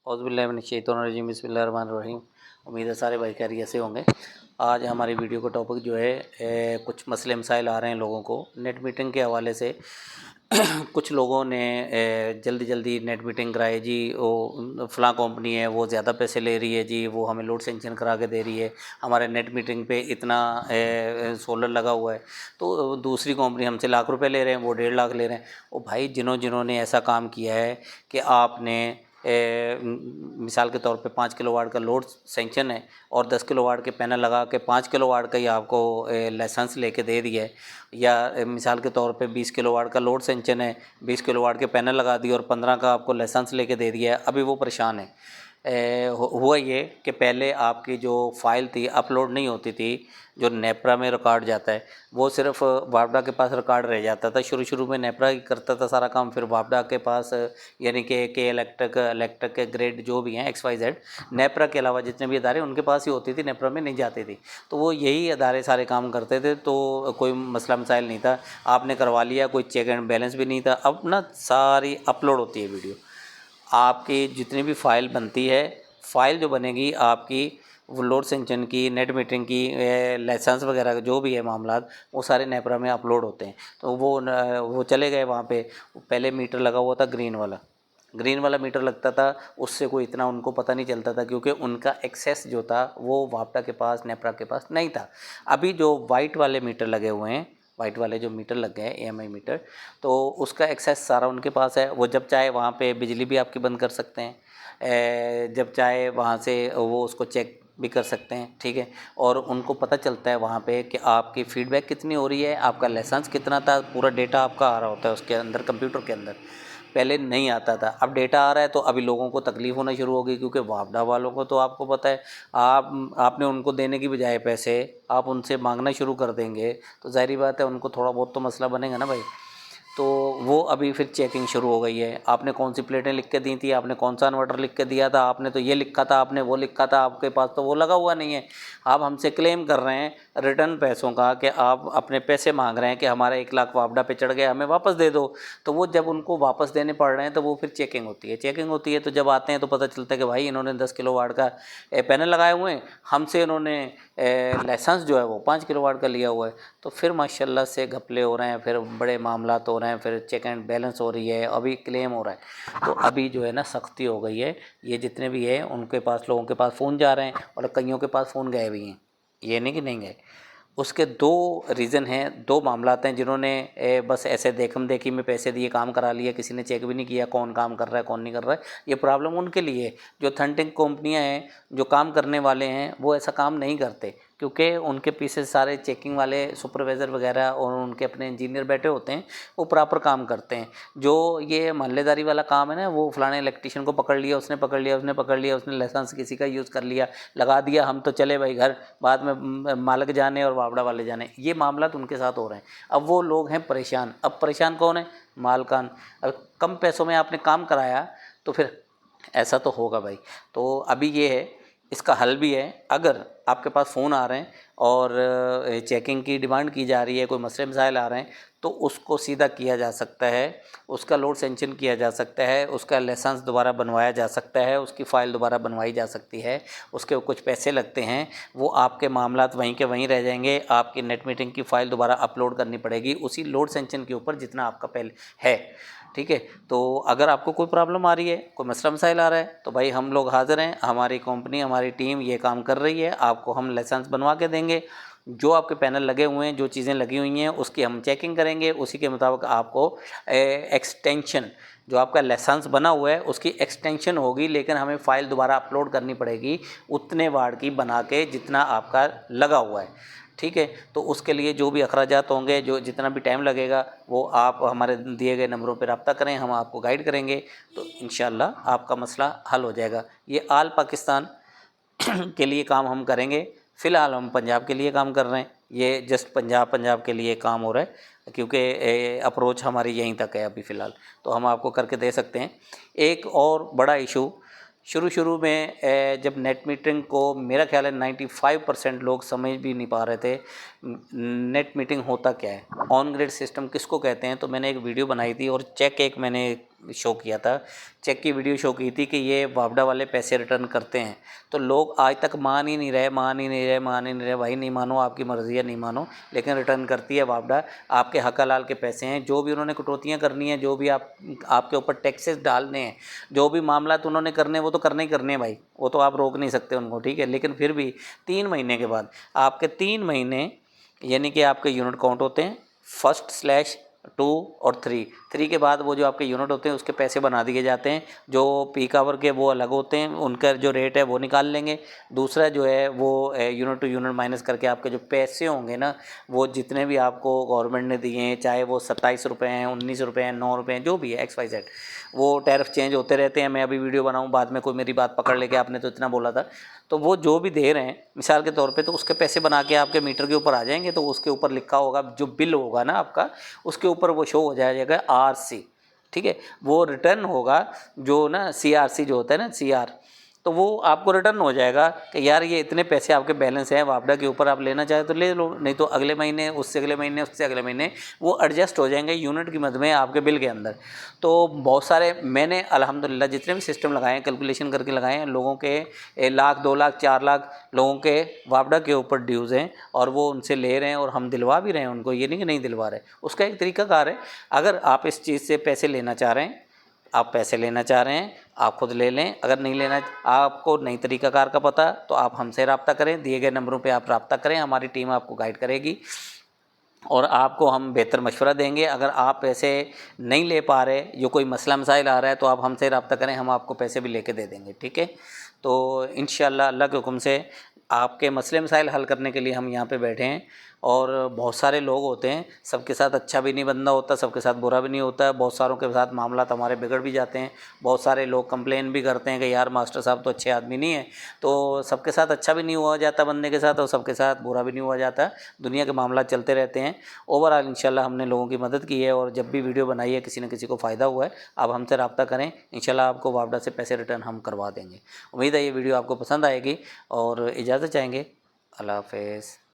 औज़ुबिल्लाहि बिस्मिल्लाहिर्रहमानिर्रहीम। उम्मीद है सारे भाई खैरियत से होंगे। आज हमारी वीडियो का टॉपिक जो है कुछ मसले मसाइल आ रहे हैं लोगों को नेट मीटिंग के हवाले से। कुछ लोगों ने जल्दी जल्दी नेट मीटिंग कराई जी, वो फ़लाँ कंपनी है वो ज़्यादा पैसे ले रही है जी, वो हमें लोड सेंक्शन करा के दे रही है, हमारे नेट मीटिंग पे इतना सोलर लगा हुआ है, तो दूसरी कंपनी हमसे लाख रुपए ले रहे हैं, वो 1.5 लाख ले रहे हैं। ओ भाई, जिन्होंने ऐसा काम किया है कि आपने मिसाल के तौर पे 5 किलोवाट का लोड सेंक्शन है और 10 किलोवाट के पैनल लगा के 5 किलोवाट का ही आपको लाइसेंस लेके दे दिया है, या मिसाल के तौर पे 20 किलोवाट का लोड सेंक्शन है, 20 किलोवाट के पैनल लगा दिए और 15 का आपको लाइसेंस लेके दे दिया है। अभी वो परेशान है। हुआ ये कि पहले आपकी जो फाइल थी अपलोड नहीं होती थी, जो नेपरा में रिकॉर्ड जाता है वो सिर्फ वापडा के पास रिकॉर्ड रह जाता था। शुरू में नेपरा ही करता था सारा काम, फिर वापडा के पास यानी कि इलेक्ट्रिक के ग्रेड जो भी हैं XYZ, नेपरा के अलावा जितने भी अदारे उनके पास ही होती थी, नेपरा में नहीं जाती थी। तो वो यही अदारे सारे काम करते थे, तो कोई मसला मसाइल नहीं था, आपने करवा लिया, कोई चेक एंड बैलेंस भी नहीं था। अब ना सारी अपलोड होती है वीडियो, आपकी जितनी भी फ़ाइल बनती है, फ़ाइल जो बनेगी आपकी वो लोड सेंक्शन की, नेट मीटरिंग की, लाइसेंस वगैरह का जो भी है मामलात, वो सारे नेपरा में अपलोड होते हैं। तो वो चले गए वहाँ पे। पहले मीटर लगा हुआ था ग्रीन वाला मीटर लगता था, उससे कोई इतना उनको पता नहीं चलता था, क्योंकि उनका एक्सेस जो था वो वापडा के पास, नेपरा के पास नहीं था। अभी जो वाइट वाले मीटर लगे हुए हैं, वाइट वाले जो मीटर लग गए हैं AMI मीटर, तो उसका एक्सेस सारा उनके पास है। वो जब चाहे वहाँ पे बिजली भी आपकी बंद कर सकते हैं, जब चाहे वहाँ से वो उसको चेक भी कर सकते हैं, ठीक है। और उनको पता चलता है वहाँ पे कि आपकी फ़ीडबैक कितनी हो रही है, आपका लाइसेंस कितना था, पूरा डेटा आपका आ रहा होता है उसके अंदर, कंप्यूटर के अंदर। पहले नहीं आता था, अब डेटा आ रहा है, तो अभी लोगों को तकलीफ़ होना शुरू हो गई, क्योंकि वापडा वालों को तो आपको पता है, आपने उनको देने की बजाय पैसे आप उनसे मांगना शुरू कर देंगे, तो ज़ाहिर बात है उनको थोड़ा बहुत तो मसला बनेगा ना भाई। तो वो अभी फिर चेकिंग शुरू हो गई है। आपने कौन सी प्लेटें लिख के दी थी, आपने कौन सा इन्वर्टर लिख के दिया था, आपने तो ये लिखा था, आपने वो लिखा था, आपके पास तो वो लगा हुआ नहीं है। आप हमसे क्लेम कर रहे हैं रिटर्न पैसों का कि आप अपने पैसे मांग रहे हैं कि हमारा 1 लाख वापडा पे चढ़ गया, हमें वापस दे दो। तो वो जब उनको वापस देने पड़ रहे हैं तो वो फिर चेकिंग होती है। तो जब आते हैं तो पता चलता है कि भाई इन्होंने 10 किलोवाट का पैनल लगाए हुए हैं, हमसे इन्होंने लाइसेंस जो है वो 5 किलोवाट का लिया हुआ है। तो फिर माशाल्लाह से घपले हो रहे हैं, फिर बड़े मामलात हो रहे हैं, फिर चेक एंड बैलेंस हो रही है, अभी क्लेम हो रहा है। तो अभी जो है ना सख्ती हो गई है। ये जितने भी है उनके पास, लोगों के पास फ़ोन जा रहे हैं, और कईयों के पास फ़ोन गए भी हैं, ये नहीं कि नहीं गए। उसके 2 रीज़न हैं, 2 मामलात हैं। जिन्होंने बस ऐसे देखम देखी में पैसे दिए, काम करा लिया, किसी ने चेक भी नहीं किया कौन काम कर रहा है कौन नहीं कर रहा है, ये प्रॉब्लम उनके लिए है। जो थंटिंग कंपनियां हैं, जो काम करने वाले हैं, वो ऐसा काम नहीं करते, क्योंकि उनके पीछे सारे चेकिंग वाले सुपरवाइज़र वगैरह और उनके अपने इंजीनियर बैठे होते हैं, वो प्रॉपर काम करते हैं। जो ये मोहल्लेदारी वाला काम है ना, वो फलाने इलेक्ट्रिशियन को पकड़ लिया, उसने लाइसेंस किसी का यूज़ कर लिया, लगा दिया, हम तो चले भाई घर, बाद में मालिक जाने और वापडा वाले जाने, ये मामला तो उनके साथ हो रहे हैं। अब वो लोग हैं परेशान। अब परेशान कौन है? मालकान। अब कम पैसों में आपने काम कराया तो फिर ऐसा तो होगा भाई। तो अभी ये है, इसका हल भी है। अगर आपके पास फ़ोन आ रहे हैं और चेकिंग की डिमांड की जा रही है, कोई मसले मसाइल आ रहे हैं, तो उसको सीधा किया जा सकता है, उसका लोड सेंक्शन किया जा सकता है, उसका लाइसेंस दोबारा बनवाया जा सकता है, उसकी फ़ाइल दोबारा बनवाई जा सकती है। उसके कुछ पैसे लगते हैं, वो आपके मामलात वहीं के वहीं रह जाएंगे। आपकी नेट मीटिंग की फ़ाइल दोबारा अपलोड करनी पड़ेगी उसी लोड सेंक्शन के ऊपर जितना आपका पहले है, ठीक है। तो अगर आपको कोई प्रॉब्लम आ रही है, कोई मसला मसाइल आ रहा है, तो भाई हम लोग हाज़िर हैं, हमारी कंपनी, हमारी टीम ये काम कर रही है, आपको हम लाइसेंस बनवा के देंगे। जो आपके पैनल लगे हुए हैं, जो चीज़ें लगी हुई हैं, उसकी हम चेकिंग करेंगे, उसी के मुताबिक आपको एक्सटेंशन, जो आपका लाइसेंस बना हुआ है उसकी एक्सटेंशन होगी, लेकिन हमें फ़ाइल दोबारा अपलोड करनी पड़ेगी उतने वाट की बना के जितना आपका लगा हुआ है, ठीक है। तो उसके लिए जो भी अखराजात होंगे, जो जितना भी टाइम लगेगा, वो आप हमारे दिए गए नंबरों पर रब्ता करें, हम आपको गाइड करेंगे, तो इंशाअल्लाह आपका मसला हल हो जाएगा। ये आल पाकिस्तान के लिए काम हम करेंगे। फ़िलहाल हम पंजाब के लिए काम कर रहे हैं, ये जस्ट पंजाब के लिए काम हो रहा है, क्योंकि अप्रोच हमारी यहीं तक है अभी फ़िलहाल, तो हम आपको करके दे सकते हैं। एक और बड़ा इशू, शुरू में जब नेट मीटरिंग को मेरा ख्याल है 95% लोग समझ भी नहीं पा रहे थे नेट मीटिंग होता क्या है, ऑन ग्रिड सिस्टम किसको कहते हैं। तो मैंने एक वीडियो बनाई थी और चेक एक मैंने शो किया था, चेक की वीडियो शो की थी कि ये वापडा वाले पैसे रिटर्न करते हैं। तो लोग आज तक मान ही नहीं रहे भाई नहीं मानो, आपकी मर्ज़ी है, नहीं मानो, लेकिन रिटर्न करती है वापडा। आपके हक हलाल के पैसे हैं, जो भी उन्होंने कटौतियाँ करनी है, जो भी आपके ऊपर टैक्सेस डालने हैं, जो भी मामला तो उन्होंने करने हैं, वो तो करने ही करने हैं भाई, वो तो आप रोक नहीं सकते उनको, ठीक है। लेकिन फिर भी 3 महीने के बाद आपके 3 महीने यानी कि आपके यूनिट काउंट होते हैं 1/2 और 3 के बाद वो जो आपके यूनिट होते हैं उसके पैसे बना दिए जाते हैं। जो पीक आवर के वो अलग होते हैं, उनका जो रेट है वो निकाल लेंगे। दूसरा जो है वो यूनिट टू यूनिट माइनस करके आपके जो पैसे होंगे ना, वो जितने भी आपको गवर्नमेंट ने दिए हैं, चाहे वो 27 रुपये हैं, 19 रुपये हैं, 9 रुपये हैं, जो भी है XYZ, वो टैरिफ चेंज होते रहते हैं। मैं अभी वीडियो बनाऊँ, बाद में कोई मेरी बात पकड़ ले के आपने तो इतना बोला था, तो वो जो भी दे रहे हैं मिसाल के तौर पे, तो उसके पैसे बना के आपके मीटर के ऊपर आ जाएंगे। तो उसके ऊपर लिखा होगा, जो बिल होगा ना आपका, उसके ऊपर वो शो हो जाएगा RC, ठीक है। वो रिटर्न होगा जो ना CRC जो होता है ना, CR, तो वो आपको रिटर्न हो जाएगा कि यार ये इतने पैसे आपके बैलेंस हैं वापडा के ऊपर, आप लेना चाहे तो ले लो, नहीं तो अगले महीने, उससे अगले महीने, उससे अगले महीने वो एडजस्ट हो जाएंगे यूनिट की मद में आपके बिल के अंदर। तो बहुत सारे मैंने अल्हम्दुलिल्लाह जितने भी सिस्टम लगाए हैं, कैलकुलेशन करके लगाए हैं, लोगों के 1 लाख 2 लाख 4 लाख लोगों के वापडा के ऊपर ड्यूज़ हैं, और वो उनसे ले रहे हैं और हम दिलवा भी रहे हैं उनको, ये नहीं कि नहीं दिलवा रहे। उसका एक तरीकाकार है, अगर आप इस चीज़ से पैसे लेना चाह रहे हैं, आप पैसे लेना चाह रहे हैं, आप खुद ले लें। अगर नहीं लेना, आपको नई तरीकाकार का पता, तो आप हमसे रब्ता करें, दिए गए नंबरों पे आप रब्ता करें, हमारी टीम आपको गाइड करेगी और आपको हम बेहतर मशवरा देंगे। अगर आप पैसे नहीं ले पा रहे, जो कोई मसला मसाइल आ रहा है, तो आप हमसे रब्ता करें, हम आपको पैसे भी लेके दे देंगे, ठीक है। तो इंशाअल्लाह अल्लाह के हुक्म से आपके मसले मसाइल हल करने के लिए हम यहाँ पे बैठे हैं। और बहुत सारे लोग होते हैं, सबके साथ अच्छा भी नहीं बंदा होता, सबके साथ बुरा भी नहीं होता, बहुत सारों के साथ मामला हमारे बिगड़ भी जाते हैं। बहुत सारे लोग कंप्लेन भी करते हैं कि यार मास्टर साहब तो अच्छे आदमी नहीं है। तो सबके साथ अच्छा भी नहीं हुआ जाता बंदे के साथ, और सबके साथ बुरा भी नहीं हुआ जाता। दुनिया के मामला चलते रहते हैं। ओवरऑल इंशाल्लाह हमने लोगों की मदद की है, और जब भी वीडियो बनाई है किसी न किसी को फ़ायदा हुआ है, आप हमसे रब्ता करें, इंशाल्लाह आपको वापडा से पैसे रिटर्न हम करवा देंगे। उम्मीद है ये वीडियो आपको पसंद आएगी, और इजाज़त चाहेंगे। अल्लाह हाफ़िज़।